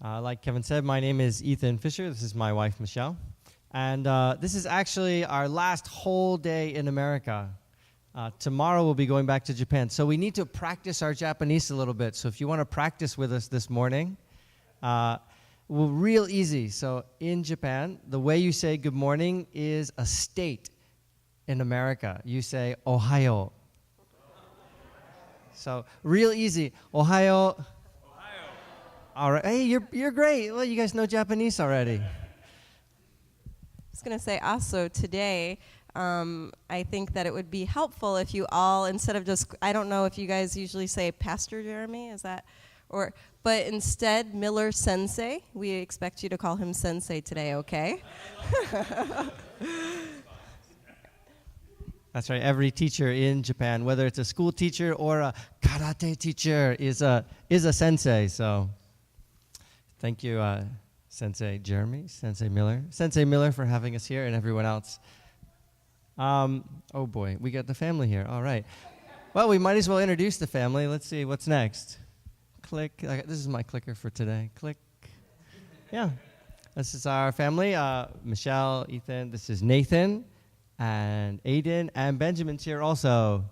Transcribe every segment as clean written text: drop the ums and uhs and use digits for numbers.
Like Kevin said, my name is Ethan Fisher. This is my wife, Michelle. And this is actually our last whole day in America. Tomorrow we'll be going back to Japan. So we need to practice our Japanese a little bit. So if you want to practice with us this morning, real easy. So in Japan, the way you say good morning is a state in America. You say Ohayo. So real easy. Ohayo. All right. Hey, you're great. Well, you guys know Japanese already. I was going to say also today, I think that it would be helpful if you all, instead of just, I don't know if you guys usually say Pastor Jeremy, is that, but instead Miller Sensei, we expect you to call him Sensei today, okay? That's right. Every teacher in Japan, whether it's a school teacher or a karate teacher, is a sensei. So thank you, Sensei Jeremy, Sensei Miller for having us here, and everyone else. Oh boy, we got the family here. All right. Well, we might as well introduce the family. Let's see what's next. Click. This is my clicker for today. Click. Yeah. This is our family. Michelle, Ethan. This is Nathan, and Aiden, and Benjamin's here also.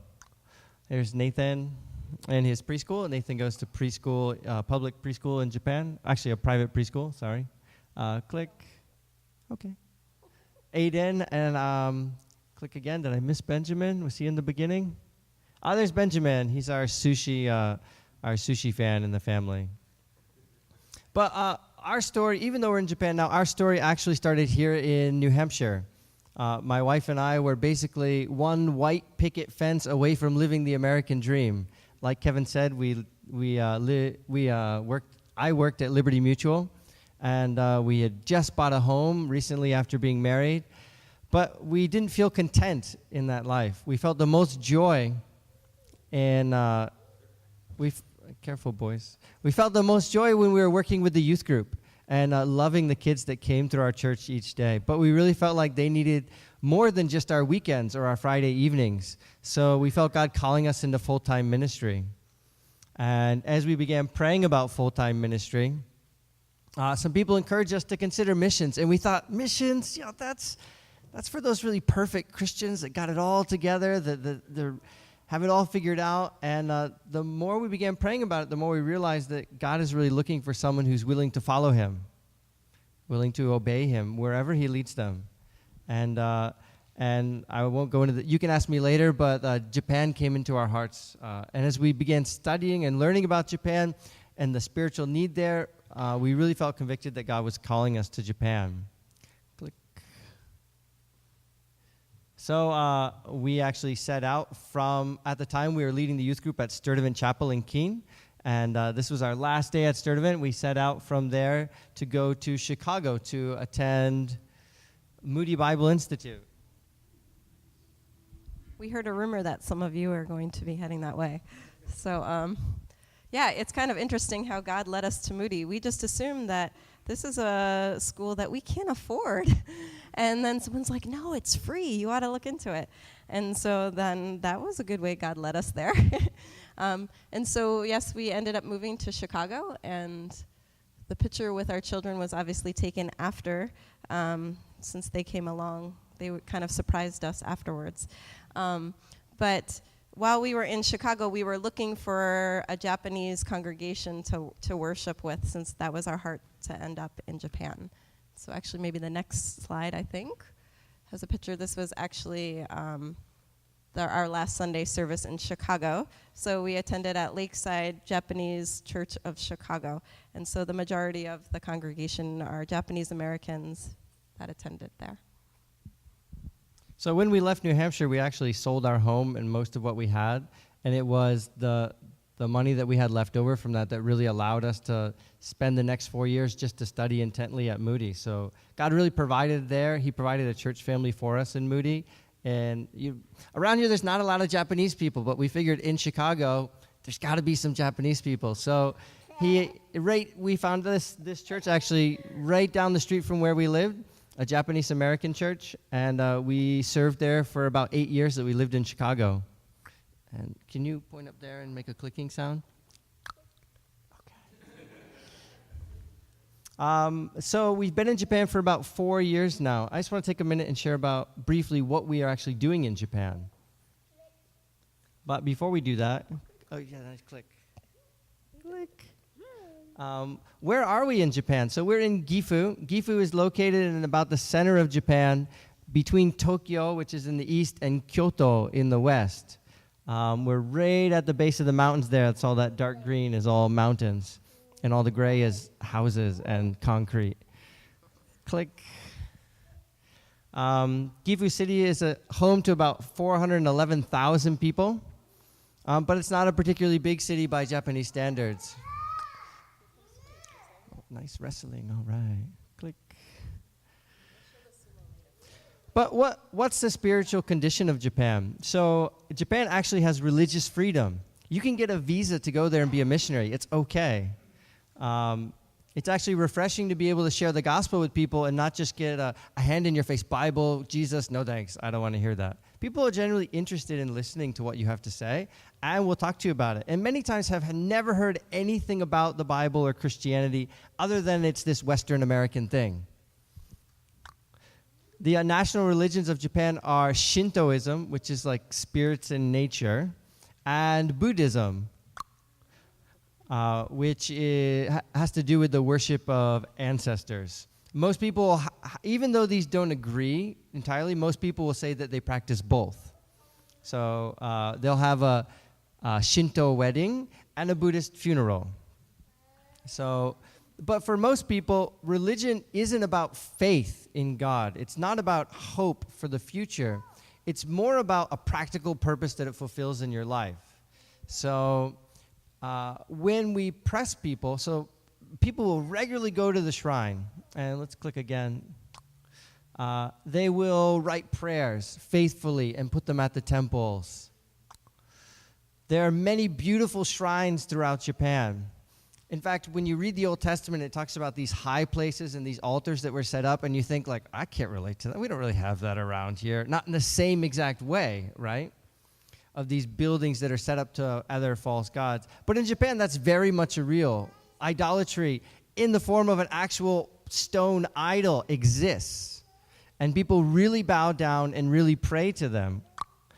There's Nathan and his preschool. Nathan goes to preschool, public preschool in Japan. Actually, a private preschool. Sorry. Click. Okay. Aiden and click again. Did I miss Benjamin? Was he in the beginning? There's Benjamin. He's our sushi fan in the family. But our story, even though we're in Japan now, our story actually started here in New Hampshire. My wife and I were basically one white picket fence away from living the American dream. Like Kevin said, I worked at Liberty Mutual, and we had just bought a home recently after being married. But we didn't feel content in that life. We felt the most joy, and careful boys. We felt the most joy when we were working with the youth group and loving the kids that came through our church each day. But we really felt like they needed more than just our weekends or our Friday evenings. So we felt God calling us into full-time ministry. And as we began praying about full-time ministry, some people encouraged us to consider missions. And we thought, missions, that's for those really perfect Christians that got it all together, that have it all figured out. And the more we began praying about it, the more we realized that God is really looking for someone who's willing to follow him, willing to obey him wherever he leads them. And I won't go into you can ask me later, but Japan came into our hearts. And as we began studying and learning about Japan and the spiritual need there, we really felt convicted that God was calling us to Japan. Click. So we actually set out at the time we were leading the youth group at Sturdivant Chapel in Keene. And this was our last day at Sturdivant. We set out from there to go to Chicago to attend Moody Bible Institute. We heard a rumor that some of you are going to be heading that way. So, yeah, it's kind of interesting how God led us to Moody. We just assumed that this is a school that we can't afford. And then someone's like, no, it's free. You ought to look into it. And so then that was a good way God led us there. And so, yes, we ended up moving to Chicago. And the picture with our children was obviously taken after, since they came along. They kind of surprised us afterwards. But while we were in Chicago, we were looking for a Japanese congregation to worship with, since that was our heart to end up in Japan. So actually, maybe the next slide, I think, has a picture. This was actually our last Sunday service in Chicago. So we attended at Lakeside Japanese Church of Chicago. And so the majority of the congregation are Japanese Americans that attended there. So when we left New Hampshire, we actually sold our home and most of what we had, and it was the money that we had left over from that really allowed us to spend the next 4 years just to study intently at Moody. So God really provided there. He provided a church family for us in Moody. And around here, there's not a lot of Japanese people, but we figured in Chicago, there's got to be some Japanese people. So we found this church actually right down the street from where we lived, a Japanese American church, and we served there for about 8 years that we lived in Chicago. And can you point up there and make a clicking sound? Okay. So we've been in Japan for about 4 years now. I just want to take a minute and share about briefly what we are actually doing in Japan. But before we do that, oh yeah, nice click. Click. Where are we in Japan? So we're in Gifu. Gifu is located in about the center of Japan, between Tokyo, which is in the east, and Kyoto in the west. We're right at the base of the mountains there. That's all that dark green is all mountains. And all the gray is houses and concrete. Click. Gifu City is a home to about 411,000 people. But it's not a particularly big city by Japanese standards. Oh, nice wrestling, all right. Click. But what's the spiritual condition of Japan? So Japan actually has religious freedom. You can get a visa to go there and be a missionary. It's okay. It's actually refreshing to be able to share the gospel with people and not just get a hand-in-your-face Bible, Jesus, no thanks, I don't want to hear that. People are generally interested in listening to what you have to say, and we'll talk to you about it. And many times have never heard anything about the Bible or Christianity other than it's this Western American thing. The national religions of Japan are Shintoism, which is like spirits in nature, and Buddhism, which has to do with the worship of ancestors. Most people, even though these don't agree entirely, most people will say that they practice both. So they'll have a Shinto wedding and a Buddhist funeral. But for most people, religion isn't about faith in God. It's not about hope for the future. It's more about a practical purpose that it fulfills in your life. So when we press people, so people will regularly go to the shrine. And let's click again. They will write prayers faithfully and put them at the temples. There are many beautiful shrines throughout Japan. In fact, when you read the Old Testament, it talks about these high places and these altars that were set up, and you think, like, I can't relate to that. We don't really have that around here. Not in the same exact way, right? Of these buildings that are set up to other false gods. But in Japan, that's very much a real. Idolatry in the form of an actual stone idol exists. And people really bow down and really pray to them.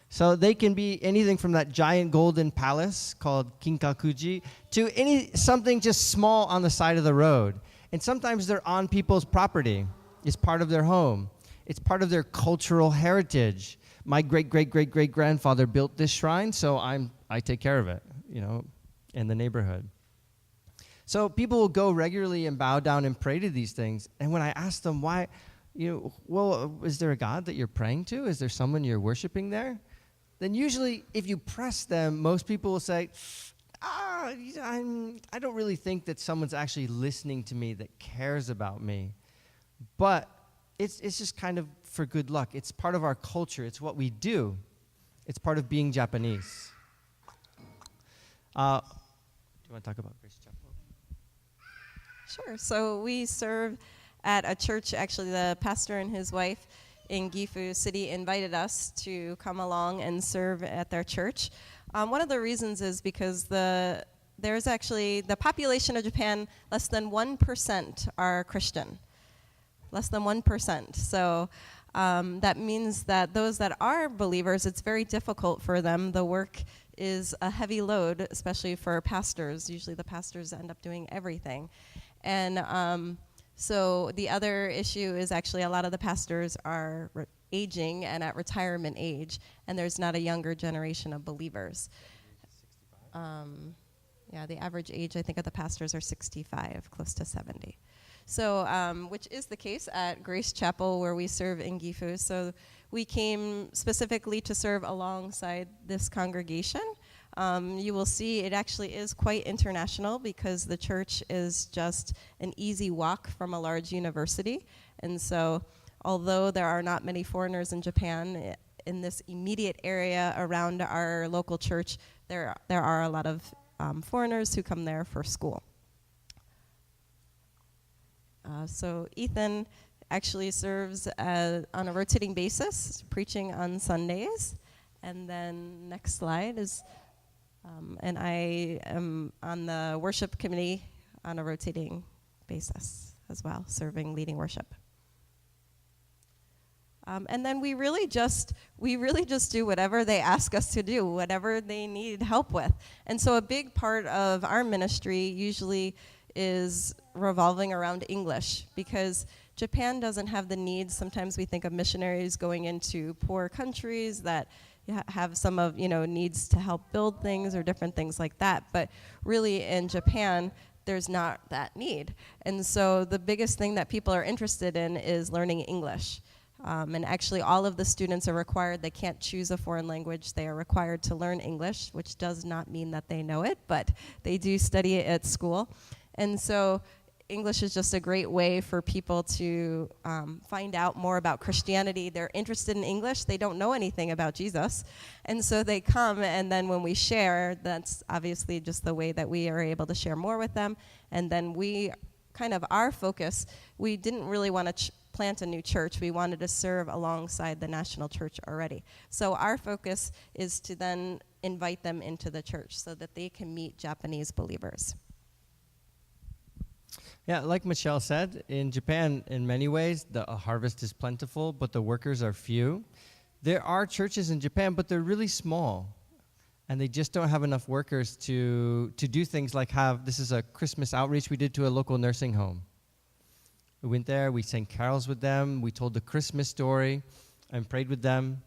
So they can be anything from that giant golden palace called Kinkakuji to something just small on the side of the road. And sometimes they're on people's property. It's part of their home. It's part of their cultural heritage. My great-great-great-great-grandfather built this shrine, so I take care of it, in the neighborhood. So people will go regularly and bow down and pray to these things. And when I ask them why, is there a God that you're praying to? Is there someone you're worshiping there? Then usually, if you press them, most people will say, I don't really think that someone's actually listening to me that cares about me. But it's just kind of for good luck. It's part of our culture. It's what we do. It's part of being Japanese. Do you want to talk about Grace Chapel? Sure. So we serve at a church. Actually, the pastor and his wife in Gifu City invited us to come along and serve at their church. One of the reasons is because there's actually the population of Japan, less than 1% are Christian. Less than 1%. So that means that those that are believers, it's very difficult for them. The work is a heavy load, especially for pastors. Usually the pastors end up doing everything. And so the other issue is actually a lot of the pastors are aging and at retirement age, and there's not a younger generation of believers. The average age, I think, of the pastors are 65, close to 70. So, which is the case at Grace Chapel, where we serve in Gifu. So we came specifically to serve alongside this congregation. You will see it actually is quite international because the church is just an easy walk from a large university. And so although there are not many foreigners in Japan, in this immediate area around our local church, there are a lot of foreigners who come there for school. So Ethan actually serves on a rotating basis, preaching on Sundays. And then next slide is... and I am on the worship committee on a rotating basis. as well, serving, leading worship. And then we really just do whatever they ask us to do, whatever they need help with. And so a big part of our ministry usually is revolving around English, because Japan doesn't have the needs. Sometimes we think of missionaries going into poor countries that have some of, needs to help build things or different things like that. But really in Japan, there's not that need. And so the biggest thing that people are interested in is learning English. And actually all of the students are required, they can't choose a foreign language, they are required to learn English, which does not mean that they know it, but they do study it at school. And so English is just a great way for people to find out more about Christianity. They're interested in English, they don't know anything about Jesus. And so they come, and then when we share, that's obviously just the way that we are able to share more with them. And then we our focus, we didn't really want to plant a new church. We wanted to serve alongside the national church already. So our focus is to then invite them into the church so that they can meet Japanese believers. Yeah, like Michelle said, in Japan, in many ways, the harvest is plentiful, but the workers are few. There are churches in Japan, but they're really small, and they just don't have enough workers to do things like this is a Christmas outreach we did to a local nursing home. We went there, we sang carols with them, we told the Christmas story, and prayed with them.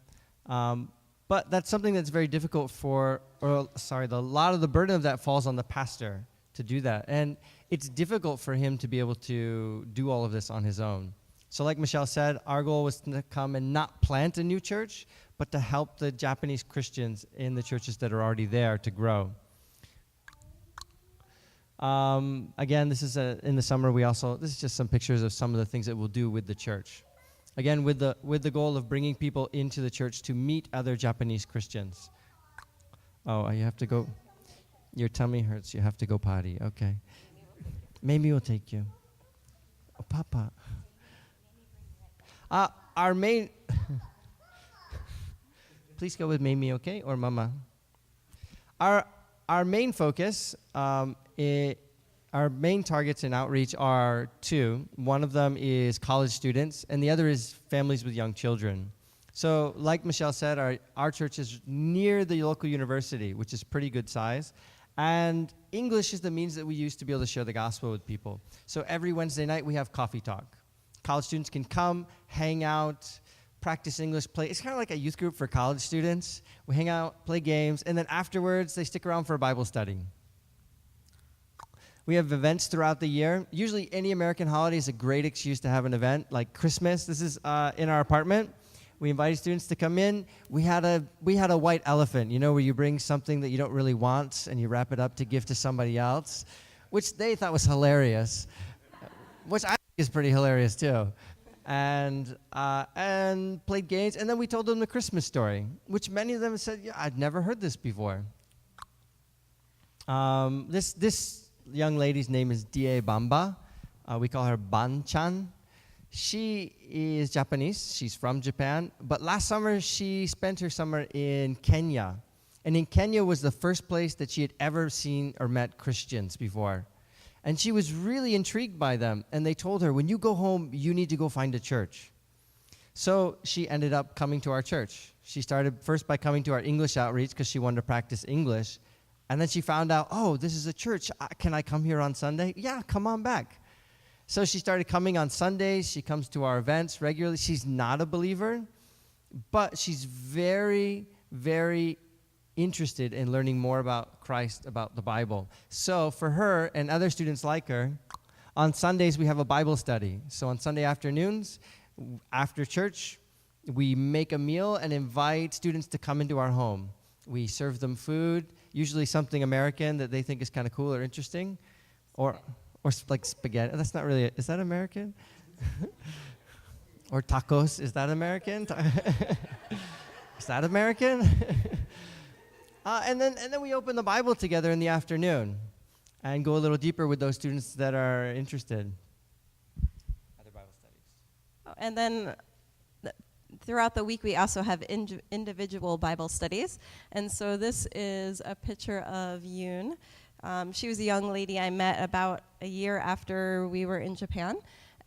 But that's something that's very difficult a lot of the burden of that falls on the pastor to do that. And it's difficult for him to be able to do all of this on his own. So like Michelle said, our goal was to come and not plant a new church, but to help the Japanese Christians in the churches that are already there to grow. Again, this is in the summer. This is just some pictures of some of the things that we'll do with the church. Again, with the goal of bringing people into the church to meet other Japanese Christians. Oh, you have to go. Your tummy hurts. You have to go potty. Okay. Maybe we'll take you. Oh, Papa. Our main. Please go with Mamie, okay, or Mama. Our main focus. Our main targets in outreach are two. One of them is college students, and the other is families with young children. So like Michelle said, our church is near the local university, which is pretty good size. And English is the means that we use to be able to share the gospel with people. So every Wednesday night, we have coffee talk. College students can come, hang out, practice English, play. It's kind of like a youth group for college students. We hang out, play games, and then afterwards, they stick around for a Bible study. We have events throughout the year. Usually any American holiday is a great excuse to have an event, like Christmas. This is in our apartment. We invited students to come in. We had a white elephant, where you bring something that you don't really want and you wrap it up to give to somebody else, which they thought was hilarious, which I think is pretty hilarious too. And played games, and then we told them the Christmas story, which many of them said, "Yeah, I'd never heard this before." This young lady's name is Die Bamba. We call her Ban-chan. She is Japanese. She's from Japan. But last summer, she spent her summer in Kenya. And in Kenya was the first place that she had ever seen or met Christians before. And she was really intrigued by them. And they told her, when you go home, you need to go find a church. So she ended up coming to our church. She started first by coming to our English outreach because she wanted to practice English. And then she found out, this is a church. Can I come here on Sunday? Yeah, come on back. So she started coming on Sundays. She comes to our events regularly. She's not a believer, but she's very, very interested in learning more about Christ, about the Bible. So for her and other students like her, on Sundays we have a Bible study. So on Sunday afternoons, after church, we make a meal and invite students to come into our home. We serve them food, usually something American that they think is kind of cool or interesting, or like spaghetti. That's not really, is that American? Or tacos, is that American? Is that American? And then we open the Bible together in the afternoon and go a little deeper with those students that are interested. Other Bible studies. And then throughout the week, we also have individual Bible studies. And so this is a picture of Yoon. She was a young lady I met about a year after we were in Japan.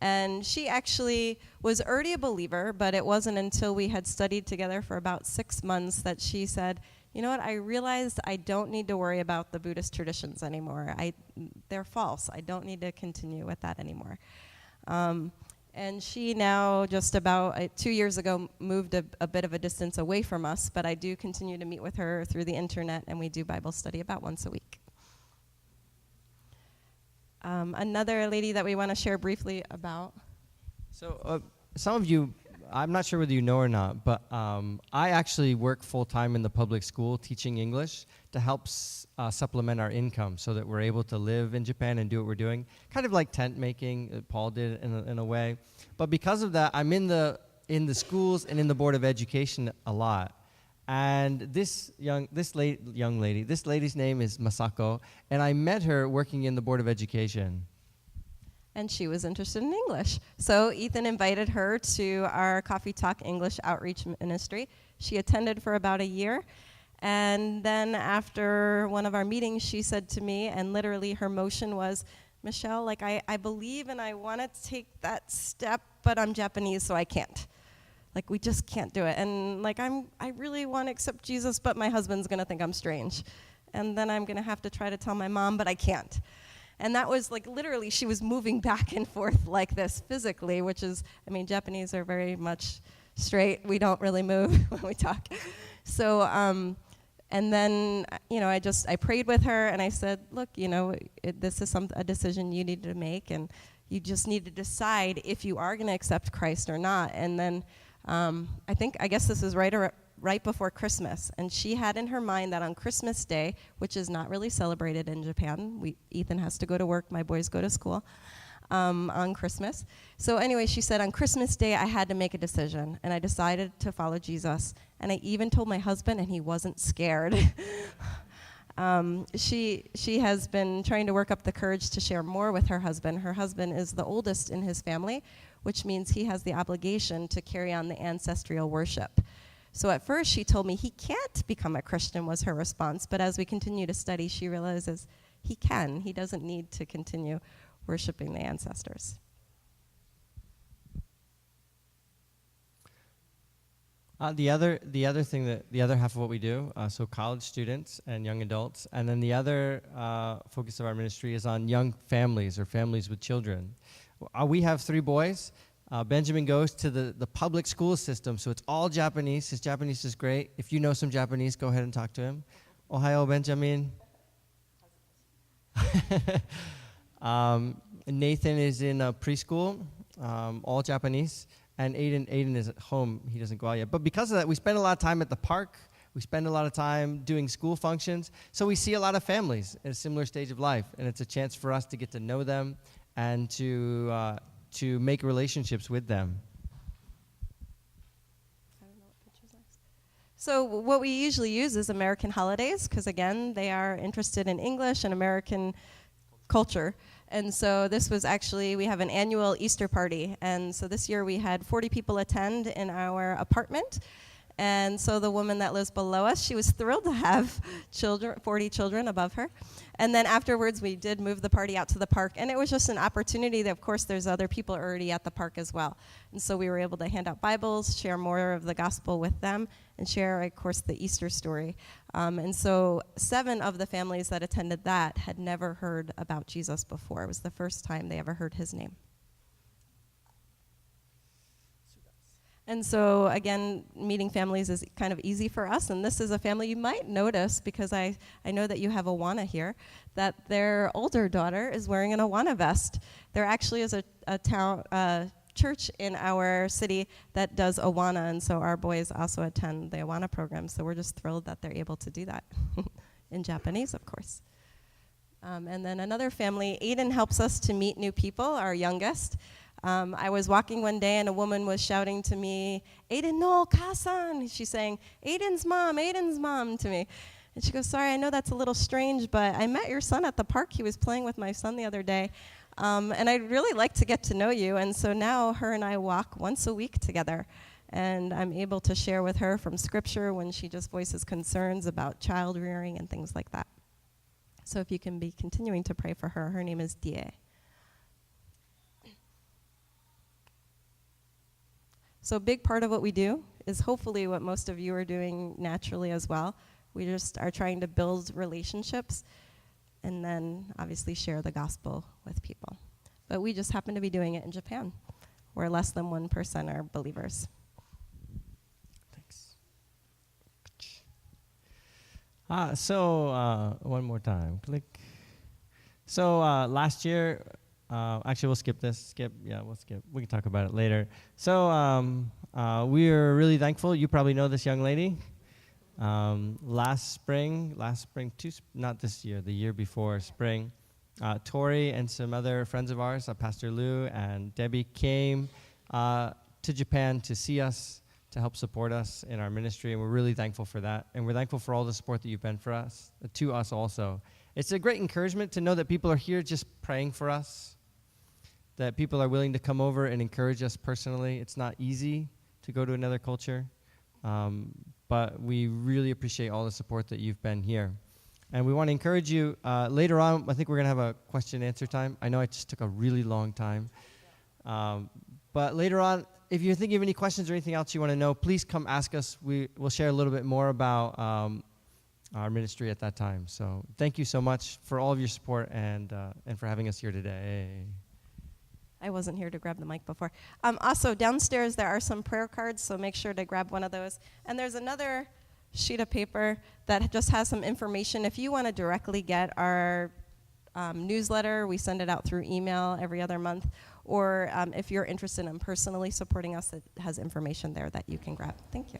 And she actually was already a believer, but it wasn't until we had studied together for about 6 months that she said, you know what, I realized I don't need to worry about the Buddhist traditions anymore. They're false. I don't need to continue with that anymore. And she now, just about 2 years ago, moved a bit of a distance away from us, but I do continue to meet with her through the internet, and we do Bible study about once a week. Another lady that we want to share briefly about. So some of you, I'm not sure whether you know or not, but I actually work full-time in the public school teaching English to help supplement our income so that we're able to live in Japan and do what we're doing, kind of like tent making, Paul did in a way. But because of that, I'm in the schools and in the Board of Education a lot. And this lady's name is Masako, and I met her working in the Board of Education. And she was interested in English. So Ethan invited her to our Coffee Talk English Outreach Ministry. She attended for about a year. And then after one of our meetings, she said to me, and literally her motion was, Michelle, like I believe and I want to take that step, but I'm Japanese, so I can't. Like, we just can't do it. And like, I really want to accept Jesus, but my husband's going to think I'm strange. And then I'm going to have to try to tell my mom, but I can't. And that was like, literally, she was moving back and forth like this physically, which is, I mean, Japanese are very much straight. We don't really move when we talk. So, and then, I prayed with her and I said, look, this is a decision you need to make, and you just need to decide if you are going to accept Christ or not. And then I guess this is right before Christmas, and she had in her mind that on Christmas Day, which is not really celebrated in Japan, Ethan has to go to work, my boys go to school on Christmas. So anyway, she said on Christmas Day I had to make a decision, and I decided to follow Jesus. And I even told my husband, and he wasn't scared. She has been trying to work up the courage to share more with her husband. Her husband is the oldest in his family, which means he has the obligation to carry on the ancestral worship. So at first she told me he can't become a Christian, was her response, but as we continue to study, she realizes he can. He doesn't need to continue worshiping the ancestors. The other half of what we do, so college students and young adults, and then the other focus of our ministry is on young families or families with children. We have 3 boys. Benjamin goes to the public school system, so it's all Japanese. His Japanese is great. If you know some Japanese, go ahead and talk to him. Ohayo, Benjamin. Nathan is in preschool, all Japanese. And Aiden is at home. He doesn't go out yet. But because of that, we spend a lot of time at the park. We spend a lot of time doing school functions. So we see a lot of families at a similar stage of life. And it's a chance for us to get to know them and to make relationships with them. I don't know what picture's next. So what we usually use is American holidays, because again, they are interested in English and American culture. And so this was actually, we have an annual Easter party. And so this year we had 40 people attend in our apartment. And so the woman that lives below us, she was thrilled to have 40 children above her. And then afterwards, we did move the party out to the park. And it was just an opportunity that, of course, there's other people already at the park as well. And so we were able to hand out Bibles, share more of the gospel with them, and share, of course, the Easter story. And so 7 of the families that attended that had never heard about Jesus before. It was the first time they ever heard his name. And so, again, meeting families is kind of easy for us. And this is a family you might notice, because I know that you have Awana here, that their older daughter is wearing an Awana vest. There actually is a church in our city that does Awana, and so our boys also attend the Awana program. So we're just thrilled that they're able to do that in Japanese, of course. And then another family, Aiden helps us to meet new people, our youngest. I was walking one day and a woman was shouting to me, Aiden, no, Kasan. She's saying, Aiden's mom to me. And she goes, sorry, I know that's a little strange, but I met your son at the park. He was playing with my son the other day. And I'd really like to get to know you. And so now her and I walk once a week together. And I'm able to share with her from Scripture when she just voices concerns about child rearing and things like that. So if you can be continuing to pray for her. Her name is Die. So a big part of what we do is hopefully what most of you are doing naturally as well. We just are trying to build relationships and then obviously share the gospel with people. But we just happen to be doing it in Japan, where less than 1% are believers. Thanks. One more time. Click. So last year, actually we'll skip this. We'll skip. We can talk about it later. So we are really thankful. You probably know this young lady. Last spring, not this year, the year before spring, Tori and some other friends of ours, Pastor Lou and Debbie, came to Japan to see us, to help support us in our ministry, and we're really thankful for that. And we're thankful for all the support that you've been for us, to us also. It's a great encouragement to know that people are here just praying for us, that people are willing to come over and encourage us personally. It's not easy to go to another culture, but we really appreciate all the support that you've been here. And we want to encourage you, later on, I think we're going to have a question and answer time. I know it just took a really long time. But later on, if you're thinking of any questions or anything else you want to know, please come ask us. We'll share a little bit more about our ministry at that time. So thank you so much for all of your support and for having us here today. I wasn't here to grab the mic before. Also, downstairs there are some prayer cards, so make sure to grab one of those. And there's another sheet of paper that just has some information. If you want to directly get our newsletter, we send it out through email every other month. Or if you're interested in personally supporting us, it has information there that you can grab. Thank you.